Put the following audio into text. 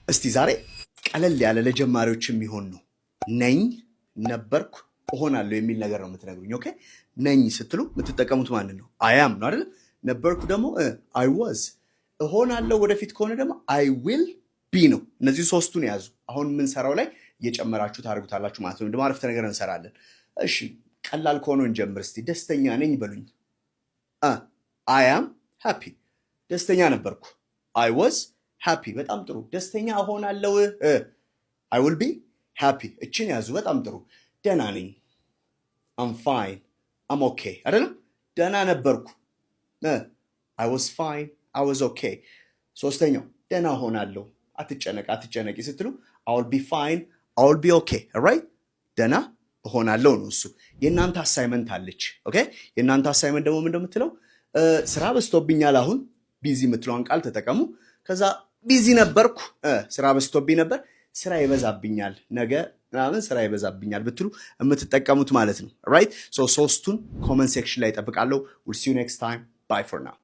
እስቲ ዛሬ ቀለል ያለ ለጀማሪዎች የሚሆን ነው። ነኝ፣ ነበርኩ፣ እሆናለሁ የሚል ነገር ነው የምትነግሩኝ። ኦኬ ነኝ ስትሉ የምትጠቀሙት ማንን ነው? አያም ነው አይደል? ነበርኩ ደግሞ አይ ዋዝ፣ እሆናለሁ ወደፊት ከሆነ ደግሞ አይ ዊል ቢ ነው። እነዚህ ሶስቱን ያዙ። አሁን የምንሰራው ላይ እየጨመራችሁ ታደርጉታላችሁ ማለት ነው። ደግሞ አረፍተ ነገር እንሰራለን። እሺ ቀላል ከሆነው እንጀምር እስቲ። ደስተኛ ነኝ በሉኝ። አይ አም ሃፒ፣ ደስተኛ ነበርኩ። አይ ዋዝ ሃፒ፣ በጣም ጥሩ። ደስተኛ እሆናለሁ አይ ዊል ቢ ሃፒ፣ እችን ያዙ። በጣም ጥሩ። ደህና ነኝ አም ፋይን አም ኦኬ አይደለም? ደህና ነበርኩ አይ ዋዝ ፋይን አይ ዋዝ ኦኬ። ሶስተኛው ደህና እሆናለሁ አትጨነቂ ስትሉ አይ ዊል ቢ ፋይን አይ ዊል ቢ ኦኬ ራይት። ደህና እሆናለሁ ነው እሱ። የእናንተ አሳይመንት አለች። ኦኬ የእናንተ አሳይመንት ደግሞ ምንድን ነው የምትለው? ስራ በዝቶብኛል፣ አሁን ቢዚ የምትለውን ቃል ተጠቀሙ። ከዛ ቢዚ ነበርኩ ስራ በዝቶብኝ ነበር፣ ስራ ይበዛብኛል፣ ነገ ምናምን ስራ ይበዛብኛል ብትሉ የምትጠቀሙት ማለት ነው። ራይት ሶስቱን ኮመንት ሴክሽን ላይ እጠብቃለሁ። ዊል ሲ ዩ ኔክስት ታይም ባይ ፎር ናው።